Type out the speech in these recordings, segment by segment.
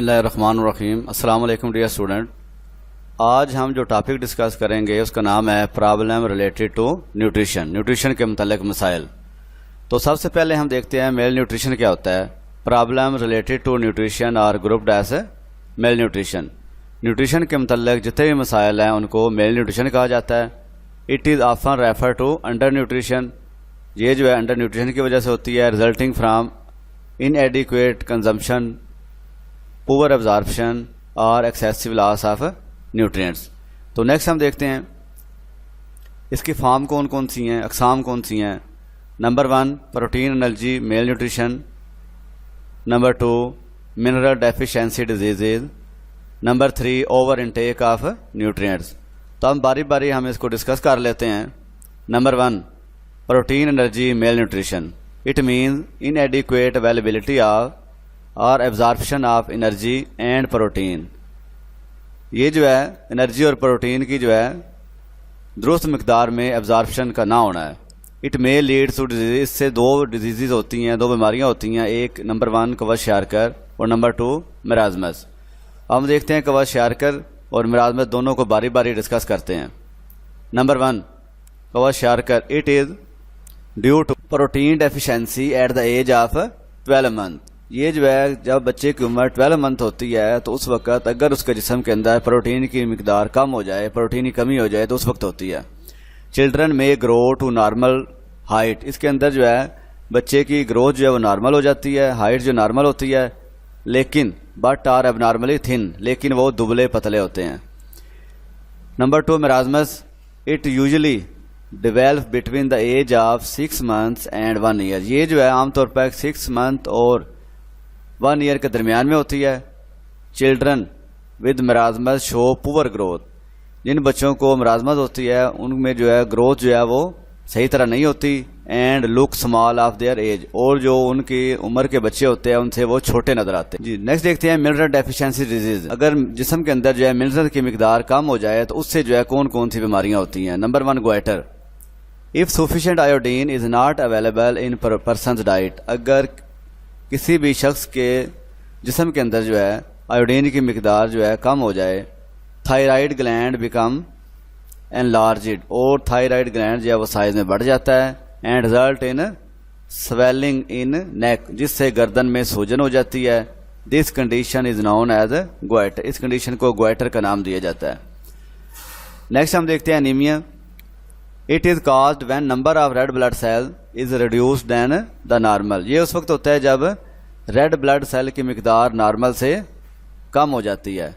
اللہ الرحمن الرحیم۔ السلام علیکم ڈیئر اسٹوڈنٹ، آج ہم جو ٹاپک ڈسکس کریں گے اس کا نام ہے پرابلم ریلیٹڈ ٹو نیوٹریشن کے متعلق مسائل۔ تو سب سے پہلے ہم دیکھتے ہیں میل نیوٹریشن کیا ہوتا ہے۔ پرابلم ریلیٹڈ ٹو نیوٹریشن اور گروپڈ ایز میل نیوٹریشن کے متعلق جتنے بھی مسائل ہیں ان کو میل نیوٹریشن کہا جاتا ہے۔ It is often refer to undernutrition, یہ جو ہے انڈر نیوٹریشن کی وجہ سے ہوتی ہے، resulting from in adequate consumption, پور ایبزارپشن اور ایکسیسو لاس آف نیوٹرینٹس۔ تو نیکسٹ ہم دیکھتے ہیں اس کی فارم کون کون سی ہیں، اقسام کون سی ہیں۔ Number 1 protein energy malnutrition, number 2 mineral deficiency diseases, number 3 over intake of nutrients. تو ہم باری باری ہم اس کو ڈسکس کر لیتے ہیں۔ Number 1 protein energy malnutrition, it means inadequate availability of اور absorption of energy and protein. یہ جو ہے انرجی اور پروٹین کی جو ہے درست مقدار میں ایبزارپشن کا نہ ہونا ہے۔ It may lead to disease, اس سے دو ڈیزیزز ہوتی ہیں، دو بیماریاں ہوتی ہیں، ایک نمبر 1 کواشیارکر اور نمبر 2 مرازمس۔ ہم دیکھتے ہیں کواشیارکر اور مرازمس دونوں کو باری باری ڈسکس کرتے ہیں۔ Number 1 kwashiorkor, it is due to protein deficiency at the age of 12 month. یہ جو ہے جب بچے کی عمر 12 منتھ ہوتی ہے تو اس وقت اگر اس کے جسم کے اندر پروٹین کی مقدار کم ہو جائے، پروٹین کی کمی ہو جائے تو اس وقت ہوتی ہے۔ چلڈرن میں گرو ٹو نارمل ہائٹ، اس کے اندر جو ہے بچے کی گروتھ جو ہے وہ نارمل ہو جاتی ہے، ہائٹ جو نارمل ہوتی ہے، لیکن but are abnormally thin, لیکن وہ دبلے پتلے ہوتے ہیں۔ Number 2 marasmus, it usually develop between the age of 6 months and 1 year۔ یہ جو ہے عام طور پر 6 month اور 1 year کے درمیان میں ہوتی ہے۔ چلڈرن ود مرازمس شو پور گروتھ، جن بچوں کو مرازمت ہوتی ہے ان میں جو ہے گروتھ جو ہے وہ صحیح طرح نہیں ہوتی، and look small of their age, اور جو ان کی عمر کے بچے ہوتے ہیں ان سے وہ چھوٹے نظر آتے ہیں۔ جی نیکسٹ دیکھتے ہیں منرل ڈیفیشنسی ڈیزیز۔ اگر جسم کے اندر جو ہے منرل کی مقدار کم ہو جائے تو اس سے جو ہے کون کون سی بیماریاں ہوتی ہیں۔ Number 1 گوائٹر، if sufficient iodine is not available in person's diet، اگر کسی بھی شخص کے جسم کے اندر جو ہے آیوڈین کی مقدار جو ہے کم ہو جائے، تھائرائڈ گلینڈ بیکم انلارجڈ، اور تھائرائڈ گلینڈ جو ہے وہ سائز میں بڑھ جاتا ہے، and result in swelling in neck, جس سے گردن میں سوجن ہو جاتی ہے۔ This condition is known as goitre, اس کنڈیشن کو گوائٹر کا نام دیا جاتا ہے۔ نیکسٹ ہم دیکھتے ہیں anaemia, it is caused when number of red blood cell is reduced than the normal. یہ اس وقت ہوتا ہے جب ریڈ بلڈ سیل کی مقدار نارمل سے کم ہو جاتی ہے۔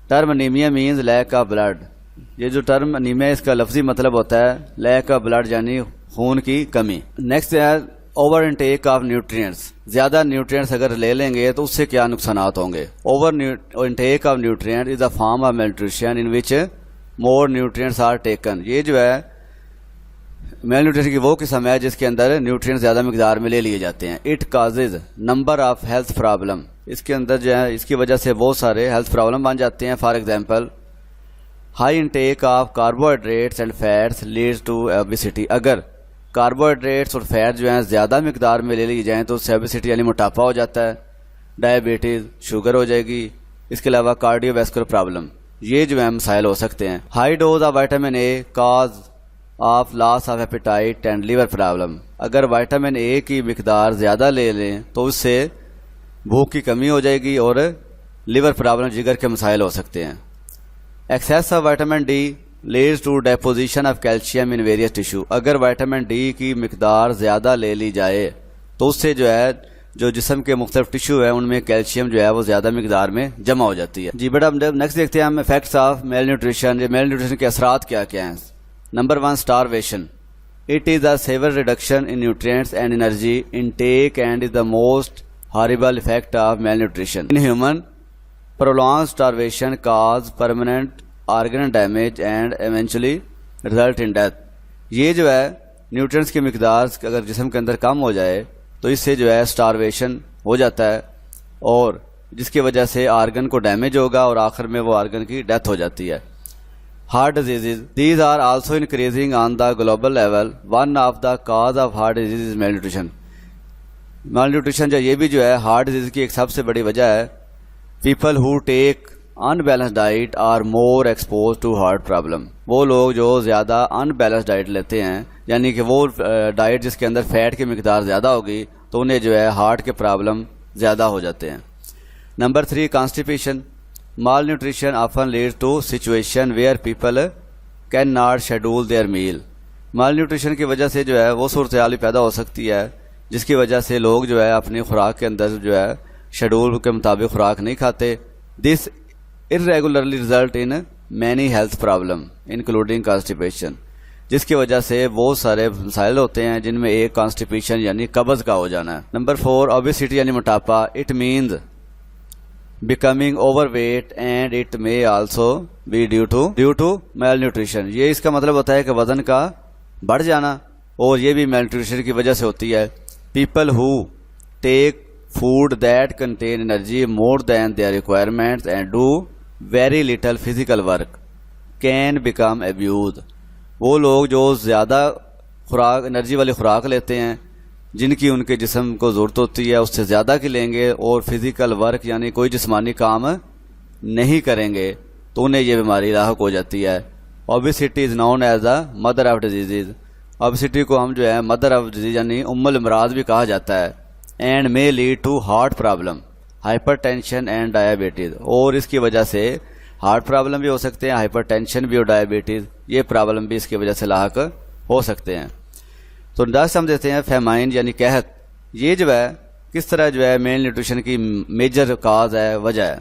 Term anaemia means lack of blood, یہ جو ٹرم انیمیا اس کا لفظی مطلب ہوتا ہے لیک آف بلڈ یعنی خون کی کمی۔ نیکسٹ ہے اوور انٹیک آف نیوٹرینٹس، زیادہ نیوٹرینٹس اگر لے لیں گے تو اس سے کیا نقصانات ہوں گے۔ Over intake of nutrient is a form of malnutrition in which more nutrients are taken. یہ جو ہے میل نیوٹریشن کی وہ قسم ہے جس کے اندر نیوٹرینٹ زیادہ مقدار میں لے لیے جاتے ہیں۔ It causes number of health problem, اس کے اندر جو ہے اس کی وجہ سے بہت سارے ہیلتھ پرابلم بن جاتے ہیں۔ For example high intake of carbohydrates and fats leads to obesity, اگر کاربوہائیڈریٹس اور فیٹ جو ہیں زیادہ مقدار میں لے لی جائیں تو اس سے اوبیسٹی یعنی موٹاپا ہو جاتا ہے، ڈائبٹیز شوگر ہو جائے گی، اس کے علاوہ کارڈیو ویسکولر پرابلم، یہ جو ہے مسائل ہو سکتے ہیں۔ High dose of vitamin A cause of loss of appetite and liver problem, اگر وائٹامن اے کی مقدار زیادہ لے لیں تو اس سے بھوک کی کمی ہو جائے گی اور لیور پرابلم، جگر کے مسائل ہو سکتے ہیں۔ Excess of vitamin D leads to deposition of calcium in various tissue, اگر وائٹامن ڈی کی مقدار زیادہ لے لی جائے تو اس سے جو ہے جو جسم کے مختلف ٹیشو ہیں ان میں کیلشیم جو ہے وہ زیادہ مقدار میں جمع ہو جاتی ہے۔ جی بیٹا نیکسٹ دیکھتے ہیں ہم effects of malnutrition, malnutrition کے اثرات کیا کیا ہیں۔ Number 1 starvation، it is a severe reduction in nutrients and energy intake and is the most horrible effect of malnutrition in human. Prolonged starvation cause permanent organ damage and eventually result in death۔ یہ جو ہے nutrients کی مقدار اگر جسم کے اندر کم ہو جائے تو اس سے جو ہے starvation ہو جاتا ہے اور جس کی وجہ سے آرگن کو ڈیمیج ہوگا اور آخر میں وہ آرگن کی ڈیتھ ہو جاتی ہے۔ Heart diseases, these are also increasing on the global level. One of the cause of heart disease is malnutrition۔ malnutrition جو یہ بھی جو ہے ہارٹ ڈیزیز کی ایک سب سے بڑی وجہ ہے people who take imbalance diet are more expose to heart problem. وہ لوگ جو زیادہ ان بیلنس ڈائٹ لیتے ہیں, یعنی کہ وہ ڈائٹ جس کے اندر فیٹ کی مقدار زیادہ ہوگی, تو انہیں جو ہے ہارٹ کے پرابلم زیادہ ہو جاتے ہیں. Number 3, constipation. Malnutrition often lead to situation where people can not schedule their meal. Malnutrition کی وجہ سے جو ہے وہ صورتحال بھی پیدا ہو سکتی ہے جس کی وجہ سے لوگ جو ہے اپنی خوراک کے اندر جو ہے شیڈول کے مطابق خوراک نہیں کھاتے. دس irregularly result in many health problem including constipation, جس کی وجہ سے بہت سارے مسائل ہوتے ہیں جن میں ایک کانسٹیپیشن یعنی قبض کا ہو جانا ہے. نمبر 4, obesity یعنی موٹاپا. It means becoming overweight and it may also be due to malnutrition. یہ اس کا مطلب ہوتا ہے کہ وزن کا بڑھ جانا, اور یہ بھی میل نیوٹریشن کی وجہ سے ہوتی ہے. People who take food that contain energy more than their requirements and do very little physical work can become abused. وہ لوگ جو زیادہ خوراک انرجی والی خوراک لیتے ہیں جن کی ان کے جسم کو ضرورت ہوتی ہے اس سے زیادہ کی لیں گے, اور فزیکل ورک یعنی کوئی جسمانی کام نہیں کریں گے, تو انہیں یہ بیماری لاحق ہو جاتی ہے. Obesity is known as the mother of diseases. Obesity کو ہم جو ہے mother of disease یعنی الامراض بھی کہا جاتا ہے. And may lead to heart problem, hypertension and diabetes. اور اس کی وجہ سے ہارٹ پرابلم بھی ہو سکتے ہیں, ہائپر ٹینشن بھی اور ڈائبٹیز, یہ پرابلم بھی اس کی وجہ سے لاحق ہو سکتے ہیں. تو نیکسٹ ہم دیکھتے ہیں فیمائن یعنی قحط. یہ جو ہے کس طرح جو ہے میل نیوٹریشن کی میجر کاز ہے, وجہ ہے.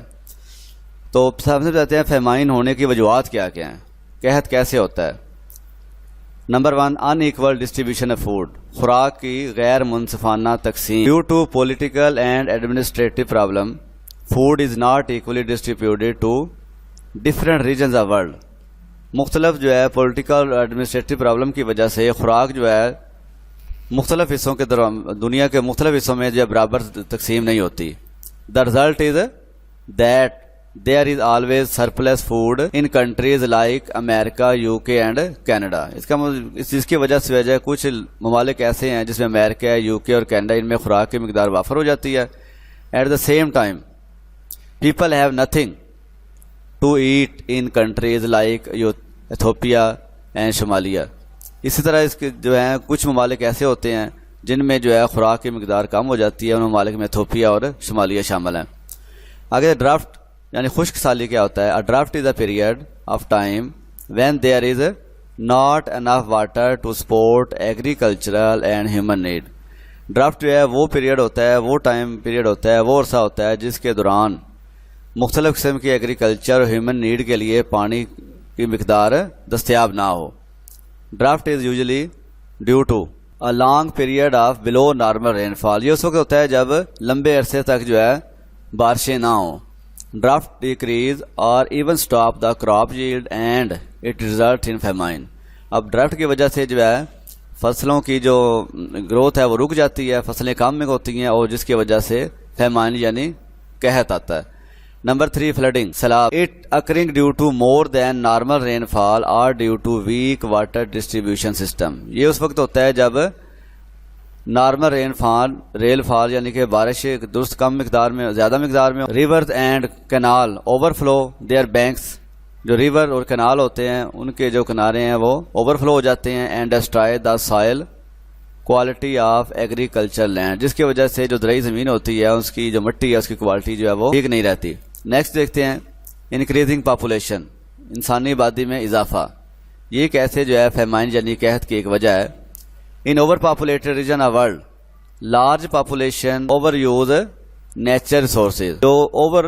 تو سب سے کہتے ہیں فیمائن ہونے کی وجوہات کیا کیا ہیں, قحط کیسے ہوتا ہے. Number 1, unequal distribution of food. خوراک کی غیر منصفانہ تقسیم. Due to political and administrative problem food is not equally distributed to different regions of world. مختلف جو ہے پولیٹیکل اور ایڈمنسٹریٹو پرابلم کی وجہ سے خوراک جو ہے مختلف حصوں کے دنیا کے مختلف حصوں میں جو ہے برابر تقسیم نہیں ہوتی. The result is that there is always surplus food in countries like America, UK and Canada. اس کی وجہ سے کچھ ممالک ایسے ہیں جس میں امریکہ, UK اور کینیڈا, ان میں خوراک کی مقدار وافر ہو جاتی ہے. At the same time, people have nothing to eat in countries like Ethiopia and Somalia. اسی طرح اس کے جو ہیں کچھ ممالک ایسے ہوتے ہیں جن میں جو ہے خوراک کی مقدار کم ہو جاتی ہے, ان ممالک میں ایتھوپیا اور شمالیہ شامل ہیں. آگے ڈرافٹ یعنی خشک سالی کیا ہوتا ہے. Drought is a period of time when there is not enough water to support agricultural and human need. Drought جو ہے وہ پیریڈ ہوتا ہے, وہ ٹائم پیریڈ ہوتا ہے, وہ عرصہ ہوتا ہے جس کے دوران مختلف قسم کی ایگریکلچر اور ہیومن نیڈ کے لیے پانی کی مقدار دستیاب نہ ہو. Drought is usually due to a long period of below normal rainfall. یہ اس وقت ہوتا ہے جب لمبے عرصے تک جو ہے بارشیں نہ ہوں. ڈرافٹ ڈیکریز اور even stop the crop yield and it result in famine. اب ڈرافٹ کی وجہ سے جو ہے فصلوں کی جو گروتھ ہے وہ رک جاتی ہے, فصلیں کم میں ہوتی ہیں, اور جس کی وجہ سے فیمائن یعنی قحط آتا ہے. نمبر 3, فلڈنگ سیلاب. It occurring due to more than normal rainfall اور due to weak water distribution system. یہ اس وقت ہوتا ہے جب نارمل ریل فال یعنی کہ بارش درست کم مقدار میں زیادہ مقدار میں. Rivers and canal overflow their banks. جو ریور اور کینال ہوتے ہیں ان کے جو کنارے ہیں وہ اوور فلو ہو جاتے ہیں. اینڈ ڈسٹرائے دا سائل کوالٹی آف ایگریکلچر لینڈ, جس کی وجہ سے جو زرعی زمین ہوتی ہے اس کی جو مٹی ہے اس کی کوالٹی جو ہے وہ ٹھیک نہیں رہتی. نیکسٹ دیکھتے ہیں انکریزنگ پاپولیشن, انسانی آبادی میں اضافہ. یہ کیسے جو ہے فیمائن یعنی قحط کی ایک وجہ ہے. In overpopulated region of world, large population overuse natural resources. جو اوور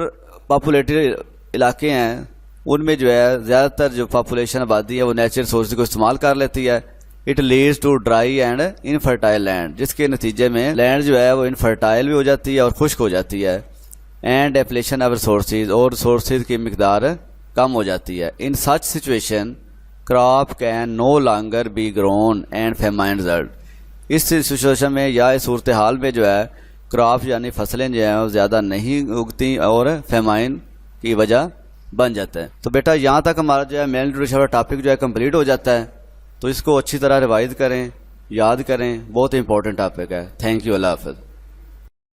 پاپولیٹڈ علاقے ہیں ان میں جو ہے زیادہ تر جو پاپولیشن آبادی ہے وہ نیچرل ریسورسز کو استعمال کر لیتی ہے. It leads to dry and infertile land, جس کے نتیجے میں لینڈ جو ہے وہ انفرٹائل بھی ہو جاتی ہے اور خشک ہو جاتی ہے. And depletion of resources, اور ریسورسز کی مقدار کم ہو جاتی ہے. In such situation crop can no longer be grown and famine result. اس سچویشن میں یا اس صورتحال میں جو ہے کراپ یعنی فصلیں جو ہیں وہ زیادہ نہیں اگتی اور فیمائن کی وجہ بن جاتا ہے. تو بیٹا یہاں تک ہمارا جو ہے میل نیوٹریشن کا ٹاپک جو ہے کمپلیٹ ہو جاتا ہے. تو اس کو اچھی طرح ریوائز کریں, یاد کریں, بہت امپورٹنٹ ٹاپک ہے. تھینک یو, اللہ حافظ.